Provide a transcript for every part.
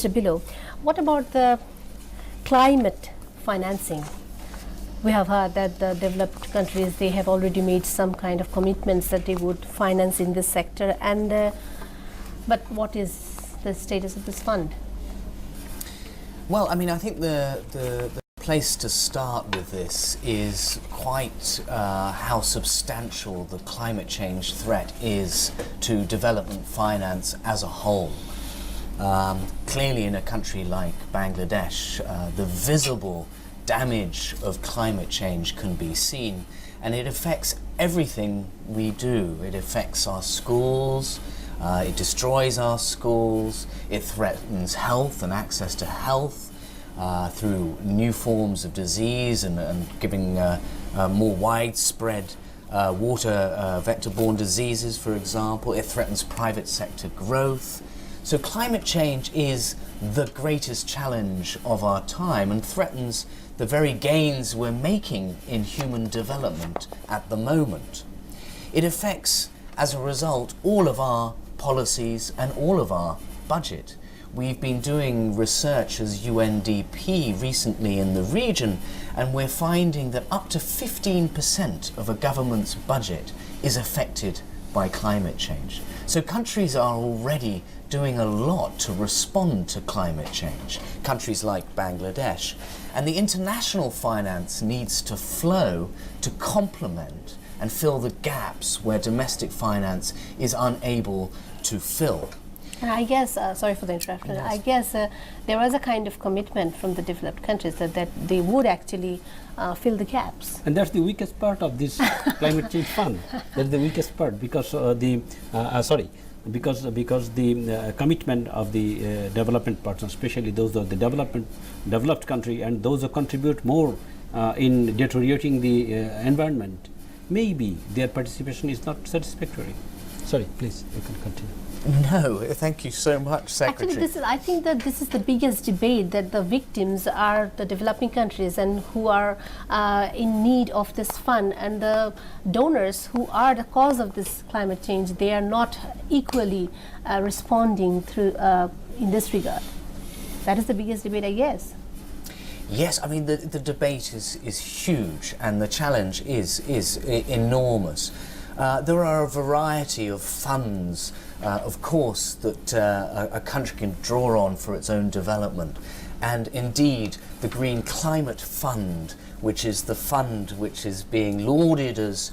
Mr. Beloe, what about the climate financing? We have heard that the developed countries, they have already made some kind of commitments that they would finance in this sector, and but what is the status of this fund? Well, I mean, I think the place to start with this is quite how substantial the climate change threat is to development finance as a whole. Clearly, in a country like Bangladesh, the visible damage of climate change can be seen, and it affects everything we do. It affects our schools, it destroys our schools, it threatens health and access to health through new forms of disease and giving more widespread water vector-borne diseases, for example. It threatens private sector growth. So climate change is the greatest challenge of our time and threatens the very gains we're making in human development at the moment. It affects, as a result, all of our policies and all of our budget. We've been doing research as UNDP recently in the region, and we're finding that up to 15% of a government's budget is affected by climate change. So countries are already doing a lot to respond to climate change, countries like Bangladesh. And the international finance needs to flow to complement and fill the gaps where domestic finance is unable to fill. And I guess, sorry for the interruption, Yes. I guess there was a kind of commitment from the developed countries that they would actually fill the gaps. And that's the weakest part of this climate change fund. That's the weakest part, because because the commitment of the development partners, especially those of the developed country and those who contribute more in deteriorating the environment, maybe their participation is not satisfactory. Sorry, please, you can continue. No, thank you so much, Secretary. Actually, I think that this is the biggest debate, that the victims are the developing countries and who are in need of this fund, and the donors who are the cause of this climate change, they are not equally responding through in this regard. That is the biggest debate, I guess. Yes, I mean, the debate is huge, and the challenge is enormous. There are a variety of funds, of course, that a country can draw on for its own development. And indeed, the Green Climate Fund, which is the fund which is being lauded as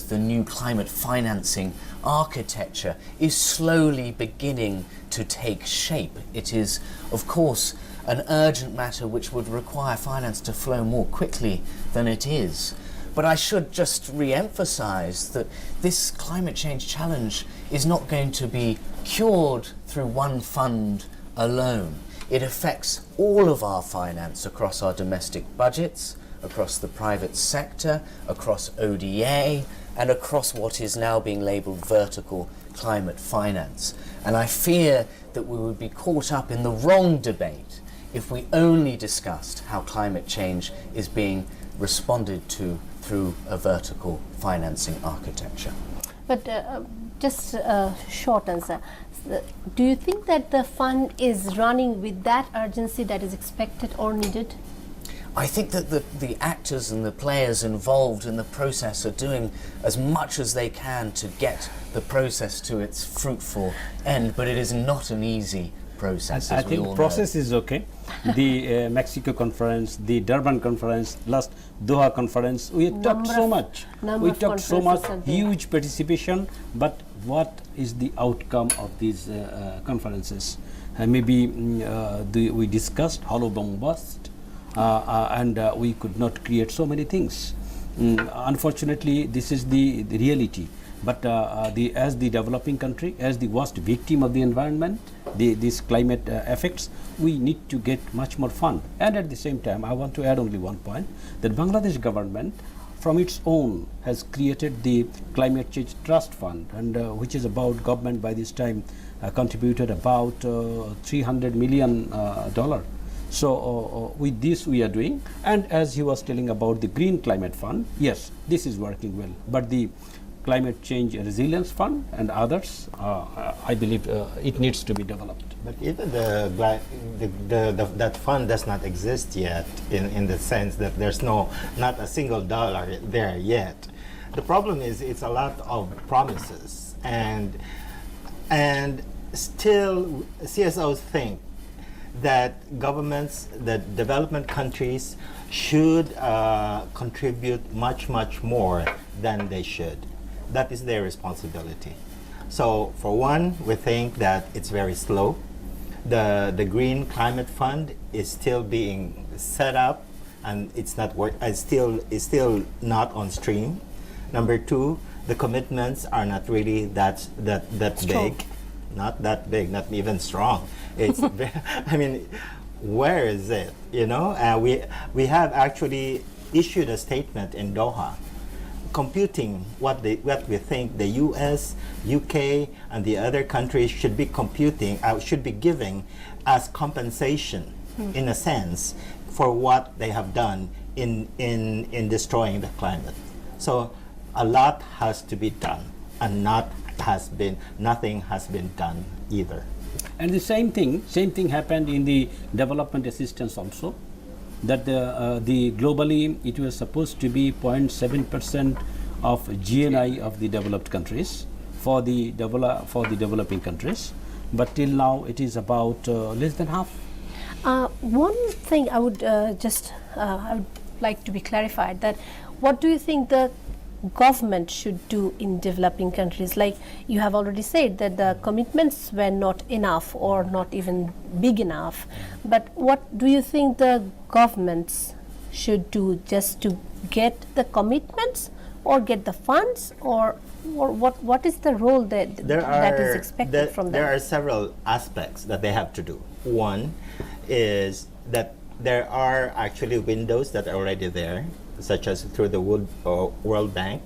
the new climate financing architecture, is slowly beginning to take shape. It is, of course, an urgent matter which would require finance to flow more quickly than it is. But I should just re-emphasize that this climate change challenge is not going to be cured through one fund alone. It affects all of our finance across our domestic budgets, across the private sector, across ODA, and across what is now being labelled vertical climate finance. And I fear that we would be caught up in the wrong debate if we only discussed how climate change is being responded to through a vertical financing architecture. But just a short answer. Do you think that the fund is running with that urgency that is expected or needed? I think that the actors and the players involved in the process are doing as much as they can to get the process to its fruitful end, but it is not an easy process. I think process is okay. The Mexico conference, the Durban conference, last Doha conference, we talked so much. We talked so much, huge participation, but what is the outcome of these conferences? Maybe we discussed hollow bombast, and we could not create so many things. Unfortunately, this is the reality. But as the developing country, as the worst victim of the environment, these climate effects, we need to get much more fund. And at the same time, I want to add only one point, that Bangladesh government from its own has created the Climate Change Trust Fund, and which is about, government by this time contributed about $300 million. So with this we are doing, and as he was telling about the Green Climate Fund, yes, this is working well, but the climate change resilience fund and others. I believe it needs to be developed. But even that fund does not exist yet in the sense that there's not a single dollar there yet. The problem is it's a lot of promises, and still CSOs think that governments, that development countries should contribute much more than they should. That is their responsibility. So for one, we think that it's very slow. The Green Climate Fund is still being set up, and it's not still not on stream. Number two, the commitments are not really that big, not that big, not even strong. It's I mean, where is it? You know, we have actually issued a statement in Doha, computing what we think the U.S., UK, and the other countries should be giving as compensation, in a sense, for what they have done in destroying the climate. So a lot has to be done, and nothing has been done either. And the same thing happened in the development assistance also. That the globally it was supposed to be 0.7% of GNI of the developed countries for the developing countries, but till now it is about less than half. One thing I would I would like to be clarified, that what do you think the government should do in developing countries? Like you have already said that the commitments were not enough or not even big enough, but what do you think the governments should do, just to get the commitments or get the funds, or what is the role that is expected from them? There are several aspects that they have to do. One is that there are actually windows that are already there, such as through the World Bank,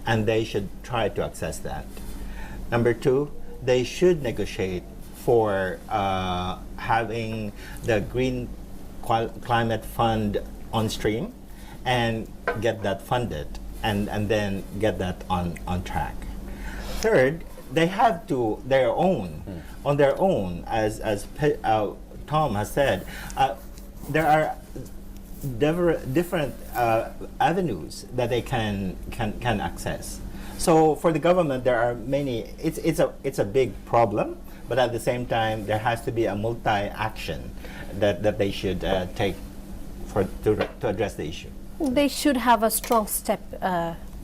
and they should try to access that. Number two, they should negotiate for having the Green Climate Fund on stream and get that funded, and then get that on track. Third, they have to on their own, as Tom has said, there are different avenues that they can access. So for the government, there are many. It's a big problem, but at the same time, there has to be a multi-action that they should take to address the issue. They should have a strong step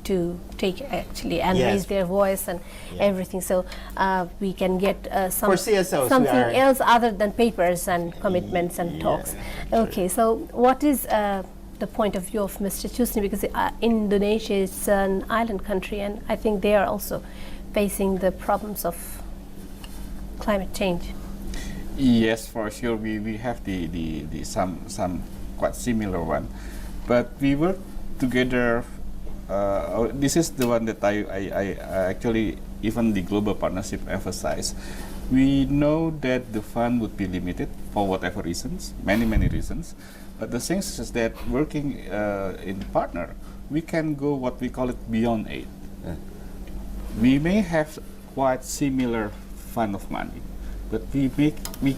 to take actually and raise their voice and everything. So we can get for CSOs, something else other than papers and commitments and talks. Okay, so what is the point of view of Mr. Choesni? Because Indonesia is an island country, and I think they are also facing the problems of climate change. Yes, for sure. We have the some quite similar one, but we work together. This is the one that I actually, even the global partnership emphasize. We know that the fund would be limited for whatever reasons, many reasons, but the thing is that working in partner, we can go what we call it beyond aid. We may have quite similar fund of money, but we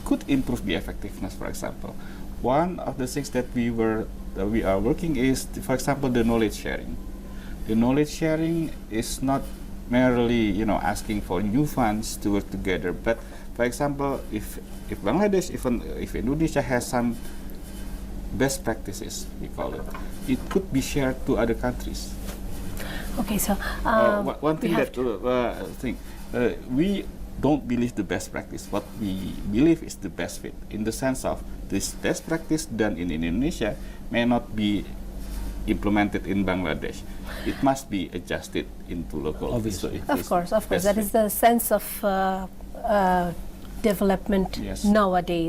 could improve the effectiveness. For example, one of the things that we are working is, for example, the knowledge sharing. The knowledge sharing is not merely asking for new funds to work together, but for example, if Bangladesh, if Indonesia has some best practices, we call it, it could be shared to other countries. Okay, so one thing we don't believe the best practice. What we believe is the best fit, in the sense of this best practice done in Indonesia may not be implemented in Bangladesh. It must be adjusted into local. Obviously. Of course. That is the sense of development nowadays.